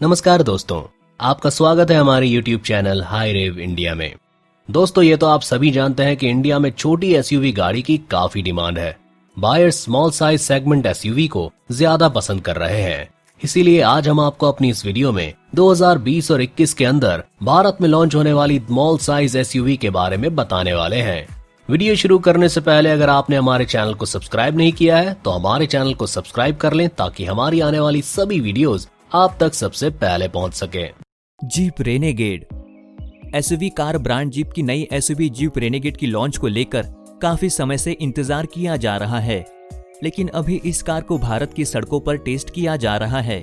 नमस्कार दोस्तों, आपका स्वागत है हमारे YouTube चैनल हाई रेव इंडिया में। दोस्तों, ये तो आप सभी जानते हैं कि इंडिया में छोटी एसयूवी गाड़ी की काफी डिमांड है। Buyers small size segment SUV को ज्यादा पसंद कर रहे हैं। इसीलिए आज हम आपको अपनी इस वीडियो में 2020 और 21 के अंदर भारत में लॉन्च होने वाली स्मॉल साइज एसयूवी के बारे में बताने वाले हैं। वीडियो शुरू करने से पहले अगर आपने हमारे चैनल को सब्सक्राइब नहीं किया है तो हमारे चैनल को सब्सक्राइब कर लें ताकि हमारी आने वाली सभी वीडियोस आप तक सबसे पहले पहुंच सके। Jeep renegade SUV car brand jeep की नई एसयूवी जीप रेनेगेड की लॉन्च को लेकर काफी समय से इंतजार किया जा रहा है, लेकिन अभी इस कार को भारत की सड़कों पर टेस्ट किया जा रहा है।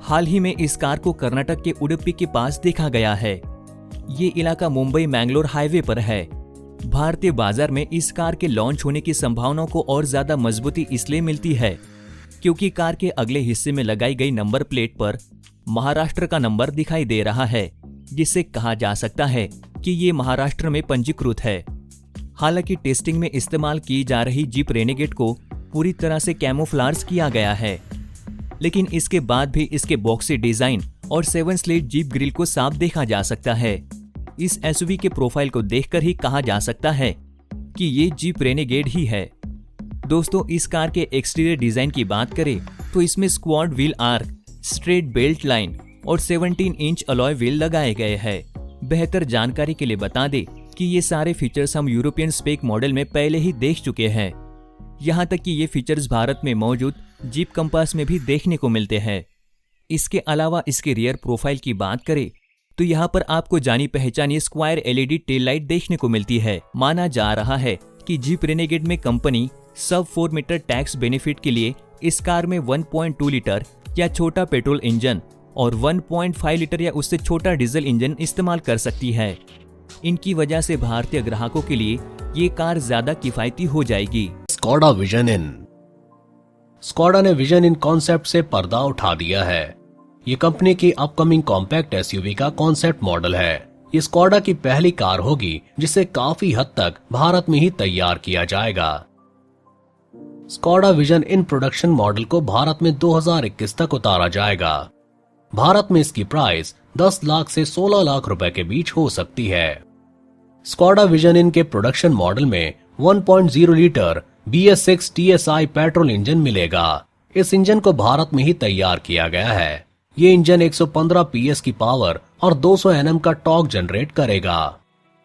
हाल ही में इस कार को कर्नाटक के उडुपी के पास देखा गया है। ये इलाका मुंबई मैंगलोर हाईवे पर है। भारतीय बाजार में इस कार के लॉन्च होने की संभावनाओं को और ज्यादा मजबूती इसलिए मिलती है क्योंकि कार के अगले हिस्से में लगाई गई नंबर प्लेट पर महाराष्ट्र का नंबर दिखाई दे रहा है, जिससे कहा जा सकता है कि ये महाराष्ट्र में पंजीकृत है। हालांकि टेस्टिंग में इस्तेमाल की जा रही जीप रेनेगेड को पूरी तरह से कैमोफ्लाज किया गया है, लेकिन इसके बाद भी इसके बॉक्सी डिजाइन और 7 स्लिट जीप ग्रिल को साफ देखा जा सकता है। इस एसयूवी के प्रोफाइल को देखकर ही कहा जा सकता है कि ये जीप रेनेगेड ही है। दोस्तों, इस कार के एक्सटीरियर डिजाइन की बात करें तो इसमें squad wheel arc, straight belt line और 17 इंच अलॉय व्हील लगाए गए हैं। बेहतर जानकारी के लिए बता दें कि ये सारे फीचर्स हम यूरोपियन स्पेक मॉडल में पहले ही देख चुके हैं। यहाँ तक कि ये फीचर्स भारत में मौजूद जीप कंपास में भी देखने को मिलते हैं। इसके अलावा इसके रियर प्रोफाइल की बात करें तो यहाँ पर आपको जानी पहचानी स्क्वायर एलईडी टेल लाइट देखने को मिलती है। माना जा रहा है कि जीप रेनेगेड में कंपनी सब 4 मीटर टैक्स बेनिफिट के लिए इस कार में 1.2 लीटर या छोटा पेट्रोल इंजन और 1.5 लीटर या उससे छोटा डीजल इंजन इस्तेमाल कर सकती है। इनकी वजह से भारतीय ग्राहकों के लिए ये कार ज्यादा किफायती हो जाएगी। Skoda vision in. स्कोडा ने विजन इन कॉन्सेप्ट से पर्दा उठा दिया है। ये कंपनी की अपकमिंग कॉम्पैक्ट एसयूवी का कॉन्सेप्ट मॉडल है। ये स्कोडा की पहली कार होगी जिसे काफी हद तक भारत में ही तैयार किया जाएगा। Skoda vision in production model को भारत में 2021 तक उतारा जाएगा। भारत में इसकी प्राइस 10 लाख से 16 लाख रुपए के बीच हो सकती है। स्कोडा विजन इन के प्रोडक्शन मॉडल में 1.0 litre BS6 TSI petrol engine मिलेगा। इस इंजन को भारत में ही तैयार किया गया है। ये इंजन 115 PS की पावर और 200 Nm का टॉर्क जनरेट करेगा।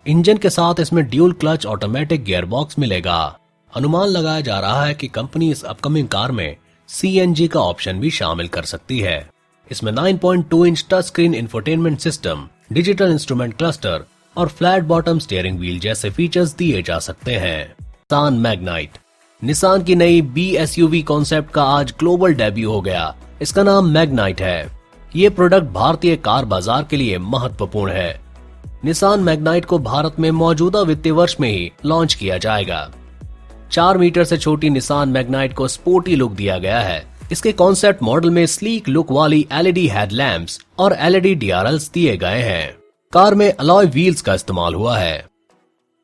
इंजन के साथ इसमें ड्यूल क्लच ऑटोमेटिक गियरबॉक्स मिलेगा। अनुमान लगाया जा रहा है कि कंपनी इस अपकमिंग कार में CNG का ऑप्शन भी शामिल कर सकती है। इसमें 9.2 inch touch screen infotainment system, digital instrument cluster और फ्लैट बॉटम स्टीयरिंग व्हील जैसे फीचर्स दिए जा सकते हैं। Nissan Magnite. निसान की नई B SUV कॉन्सेप्ट का आज ग्लोबल डेब्यू हो गया। इसका नाम मैग्नाइट है। ये प्रोडक्ट भारतीय कार बाजार के लिए महत्वपूर्ण है। निसान मैग्नाइट को भारत में मौजूदा वित्तीय वर्ष में ही लॉन्च किया जाएगा। 4 मीटर से छोटी निसान मैग्नाइट को स्पोर्टी लुक दिया गया है। इसके कॉन्सेप्ट मॉडल में स्लीक लुक वाली LED हेडलैम्प्स और LED DRLs दिए गए हैं। कार में अलॉय व्हील्स का इस्तेमाल हुआ है।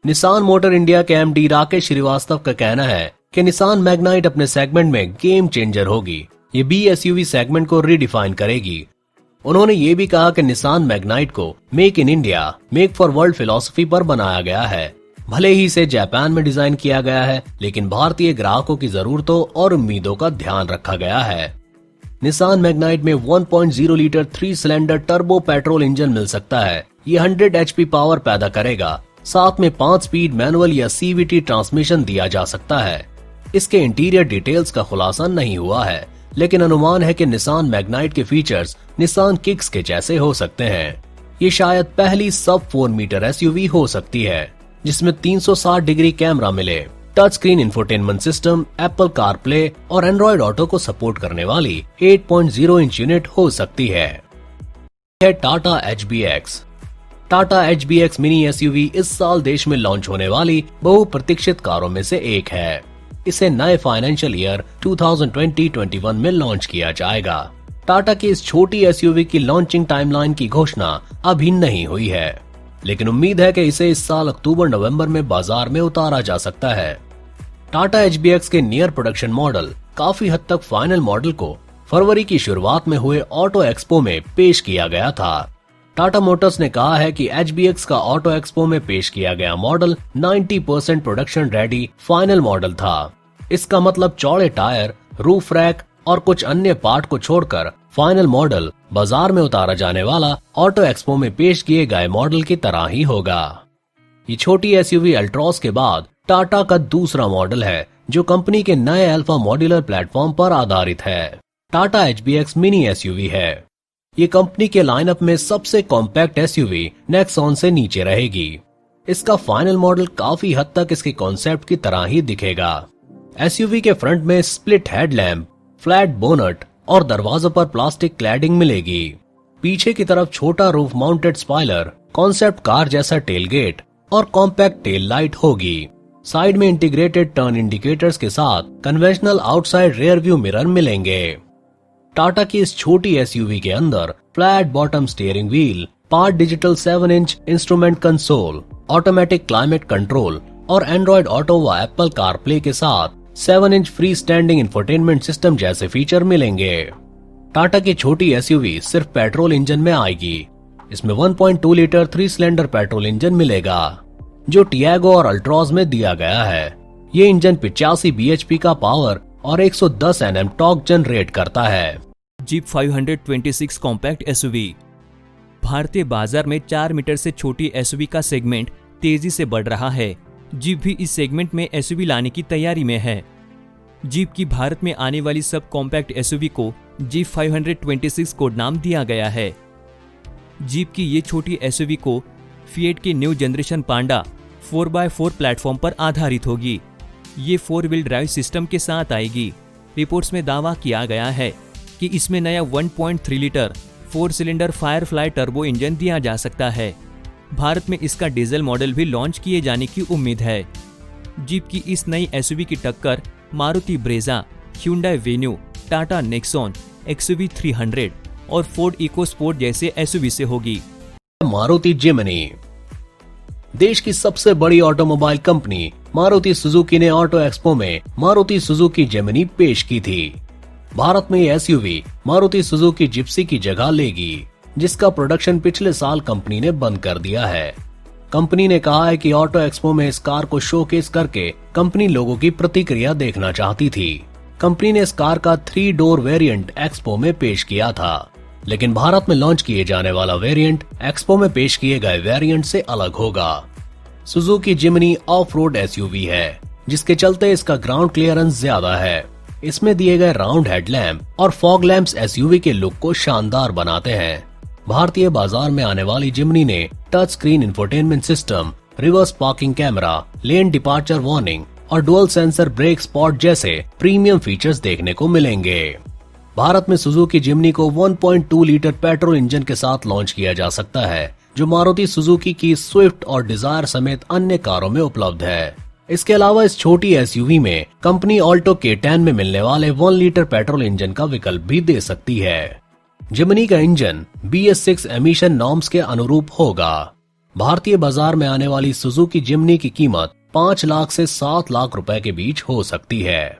निसान मोटर इंडिया के MD राकेश श्रीवास्तव का कहना है कि निसान मैग्नाइट अपने सेगमेंट में गेम चेंजर होगी। ये B SUV सेगमेंट को रीडिफाइन करेगी। उन्होंने ये भी कहा कि निसान मैग्नाइट को make in India, make for world philosophy पर बनाया गया है। भले ही इसे जापान में डिजाइन किया गया है, लेकिन भारतीय ग्राहकों की जरूरतों और उम्मीदों का ध्यान रखा गया है। निसान मैग्नाइट में 1.0 litre 3 cylinder turbo petrol engine मिल सकता है। ये 100 HP पावर पैदा करेगा। साथ में 5 स्पीड मैनुअल या CVT ट्रांसमिशन दिया जा सकता है। इसके इंटीरियर डिटेल्स का खुलासा नहीं हुआ है, लेकिन अनुमान है कि निसान मैग्नाइट के फीचर्स निसान किक्स के जैसे हो सकते हैं। ये शायद पहली सब 4 मीटर SUV हो सकती है जिसमें 360 डिग्री कैमरा मिले, touch screen infotainment system, Apple CarPlay और एंड्रॉइड ऑटो को सपोर्ट करने वाली 8.0 इंच यूनिट हो सकती है। Tata HBX। Tata HBX mini SUV इस साल देश में लॉन्च होने वाली बहुप्रतीक्षित कारों में से एक है। इसे नए फाइनेंशियल ईयर 2020-21 में लॉन्च किया जाएगा। टाटा की इस छोटी SUV की लॉन्चिंग टाइमलाइन की घोषणा अभी नहीं हुई है, लेकिन उम्मीद है कि इसे इस साल अक्टूबर-नवंबर में बाजार में उतारा जा सकता है। टाटा HBX के नियर प्रोडक्शन मॉडल काफी हद तक फाइनल मॉडल को फरवरी की शुरुआत में हुए ऑटो एक्सपो में पेश किया गया था। टाटा मोटर्स ने कहा है कि HBX का ऑटो एक्सपो में पेश किया गया model 90% production ready final model था। इसका मतलब चौड़े टायर, रूफ रैक और कुछ अन्य पार्ट को छोड़कर फाइनल मॉडल बाजार में उतारा जाने वाला ऑटो एक्सपो में पेश किए गए मॉडल की तरह ही होगा। ये छोटी एसयूवी अल्ट्रॉस के बाद टाटा का दूसरा मॉडल है जो कंपनी के नए अल्फा मॉड्यूलर प्लेटफॉर्म पर आधारित है। टाटा HBX मिनी एसयूवी है। ये कंपनी के लाइनअप में सबसे कॉम्पैक्ट एसयूवी नेक्सॉन से नीचे रहेगी। इसका फाइनल मॉडल काफी हद तक इसके कॉन्सेप्ट की तरह ही दिखेगा। एसयूवी के फ्रंट में स्प्लिट हेडलैम्प, फ्लैट बोनट और दरवाजों पर प्लास्टिक क्लैडिंग मिलेगी। पीछे की तरफ छोटा roof mounted spoiler, concept car जैसा टेलगेट और कॉम्पैक्ट टेल लाइट होगी। साइड में इंटीग्रेटेड टर्न इंडिकेटर्स के साथ conventional outside rear view mirror मिलेंगे। टाटा की इस छोटी एसयूवी के अंदर flat bottom steering wheel, part digital 7 inch instrument console, automatic climate control और एंड्रॉइड ऑटो व एप्पल कारप्ले के साथ 7 inch free standing infotainment system जैसे फीचर मिलेंगे। टाटा की छोटी एसयूवी सिर्फ पेट्रोल इंजन में आएगी। इसमें 1.2 लीटर 3 सिलेंडर पेट्रोल इंजन मिलेगा जो टियागो और अल्ट्रॉज में दिया गया है। ये इंजन 85 bhp का पावर और 110 Nm टॉर्क जनरेट करता है। Jeep 526 compact SUV. भारतीय बाजार में 4 मीटर से छोटी एसयूवी का सेगमेंट तेजी से बढ़ रहा है। जीप भी इस सेगमेंट में एसयूवी लाने की तैयारी में है। जीप की भारत में आने वाली सब कॉम्पैक्ट एसयूवी को जीप 526 कोड नाम दिया गया है। जीप की ये छोटी एसयूवी को फिएट के न्यू जनरेशन पांडा 4x4 प्लेटफॉर्म पर आधारित होगी। ये 4 व्हील ड्राइव सिस्टम के साथ आएगी। रिपोर्ट्स में दावा किया गया है कि इसमें नया 1.3 litre 4 cylinder Firefly turbo engine दिया जा सकता है। भारत में इसका डीजल मॉडल भी लॉन्च किए जाने की उम्मीद है। जीप की इस नई एसयूवी की टक्कर Maruti Brezza, Hyundai venue, Tata Nexon, XUV 300 और फोर्ड इकोस्पोर्ट जैसे एसयूवी से होगी। मारुति जिमनी। देश की सबसे बड़ी ऑटोमोबाइल कंपनी मारुति सुजुकी ने ऑटो एक्सपो में मारुति सुजुकी जिमनी पेश की थी। भारत में ये एसयूवी मारुति सुजुकी जिप्सी की जगह लेगी, जिसका प्रोडक्शन पिछले साल कंपनी ने बंद कर दिया है। कंपनी ने कहा है कि ऑटो एक्सपो में इस कार को शोकेस करके कंपनी लोगों की प्रतिक्रिया देखना चाहती थी। कंपनी ने इस कार का 3 डोर वेरिएंट एक्सपो में पेश किया था, लेकिन भारत में लॉन्च किए जाने वाला वेरिएंट एक्सपो में पेश किए गए वेरिएंट से अलग होगा। Suzuki Jimny of road SUV है, जिसके चलते इसका ग्राउंड क्लियरेंस ज्यादा है। इसमें दिए गए राउंड हेडलैम्प और फॉग लैंप्स एसयूवी के लुक को शानदार बनाते हैं। भारतीय बाजार में आने वाली जिमनी ने touch screen infotainment system, reverse parking camera, lane departure warning और डुअल सेंसर ब्रेक स्पॉट जैसे प्रीमियम फीचर्स देखने को मिलेंगे। भारत में सुजुकी जिमनी को 1.2 लीटर पेट्रोल इंजन के साथ लॉन्च किया जा सकता है, जो मारुति सुजुकी की स्विफ्ट और डिजायर समेत अन्य कारों में उपलब्ध है। इसके अलावा इस छोटी एसयूवी में कंपनी ऑल्टो K10 में मिलने वाले 1 लीटर पेट्रोल इंजन का विकल्प भी दे सकती है। जिमनी का इंजन BS6 एमिशन नॉर्म्स के अनुरूप होगा। भारतीय बाजार में आने वाली सुजुकी जिमनी की कीमत 5 लाख से 7 लाख रुपए के बीच हो सकती है।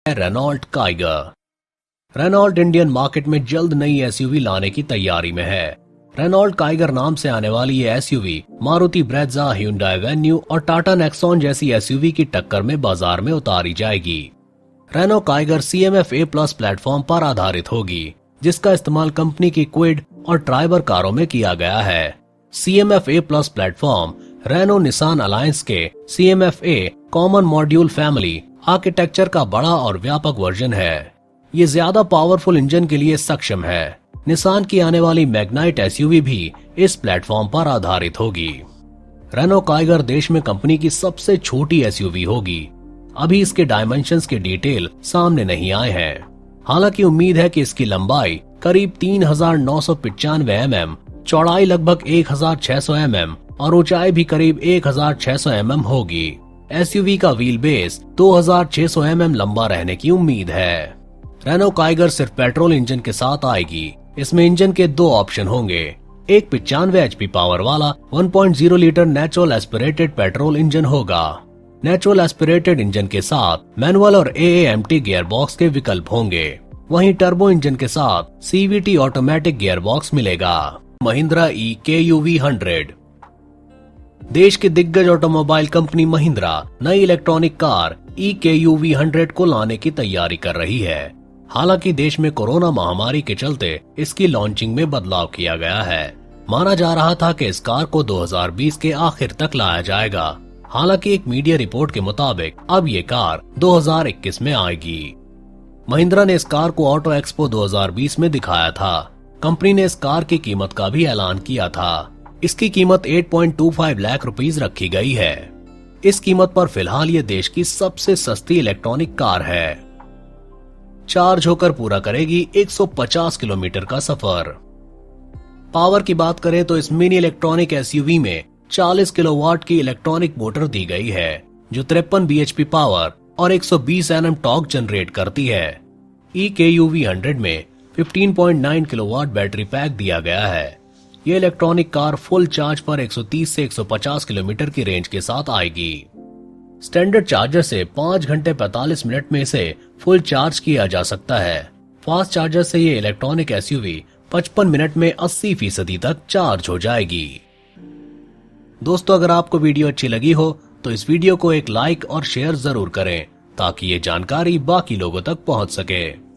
Renault Kiger. Renault Indian market में जल्द नई एसयूवी लाने की तैयारी में है। रेनॉल्ट काइगर नाम से आने वाली ये SUV Maruti Brezza, Hyundai venue और टाटा नेक्सॉन जैसी एसयूवी की टक्कर में बाजार में उतारी जाएगी। Renault Kiger CMF A+ platform पर आधारित होगी, जिसका इस्तेमाल कंपनी की क्विड और ट्राइबर कारों में किया गया है। CMF A+ platform Renault Nissan alliance के CMF A common module family architecture का बड़ा और व्यापक वर्जन है। ये ज्यादा पावरफुल इंजन के लिए सक्षम है। निसान की आने वाली मैग्नाइट एसयूवी भी इस प्लेटफॉर्म पर आधारित होगी। रेनो काइगर देश में कंपनी की सबसे छोटी एसयूवी होगी। अभी इसके डायमेंशंस के डिटेल सामने नहीं आए हैं। हालांकि उम्मीद है कि इसकी लंबाई करीब 3995 mm, चौड़ाई लगभग 1600 mm और ऊंचाई भी करीब 1600 mm होगी। एसयूवी का व्हील बेस 2600 mm लंबा रहने की उम्मीद है। रेनो काइगर सिर्फ पेट्रोल इंजन के साथ आएगी। इसमें इंजन के 2 ऑप्शन होंगे। एक 95 HP पावर वाला 1.0 litre natural aspirated petrol engine होगा। नेचुरल एस्पिरेटेड इंजन के साथ मैनुअल और AAMT गियर बॉक्स के विकल्प होंगे। वहीं टर्बो इंजन के साथ CVT ऑटोमेटिक गियरबॉक्स मिलेगा। महिंद्रा EKUV 100। देश की दिग्गज ऑटोमोबाइल कंपनी महिंद्रा नई इलेक्ट्रॉनिक कार EKUV 100 को लाने की तैयारी कर रही है। हालांकि देश में कोरोना महामारी के चलते इसकी लॉन्चिंग में बदलाव किया गया है। माना जा रहा था कि इस कार को 2020 के आखिर तक लाया जाएगा। हालांकि एक मीडिया रिपोर्ट के मुताबिक अब ये कार 2021 में आएगी। महिंद्रा ने इस कार को ऑटो एक्सपो 2020 में दिखाया था। कंपनी ने इस कार की कीमत का भी ऐलान किया था। इसकी कीमत 8.25 लाख रुपीस रखी गई है। इस कीमत पर फिलहाल ये देश की सबसे सस्ती इलेक्ट्रॉनिक कार है। चार्ज होकर पूरा करेगी 150 किलोमीटर का सफर। पावर की बात करें तो इस मिनी इलेक्ट्रॉनिक SUV में 40 किलोवाट की इलेक्ट्रॉनिक मोटर दी गई है, जो 53 bhp पावर और 120 Nm टॉर्क जनरेट करती है। EKUV 100 में 15.9 किलोवाट बैटरी पैक दिया गया है। ये इलेक्ट्रॉनिक कार फुल चार्ज पर 130 से 150 किलोमीटर की रेंज के साथ आएगी। स्टैंडर्ड चार्जर से 5 घंटे 45 मिनट में इसे फुल चार्ज किया जा सकता है। फास्ट चार्जर से ये इलेक्ट्रॉनिक SUV 55 मिनट में 80% तक चार्ज हो जाएगी। दोस्तों, अगर आपको वीडियो अच्छी लगी हो तो इस वीडियो को एक लाइक और शेयर जरूर करें ताकि ये जानकारी बाकी लोगों तक पहुंच सके।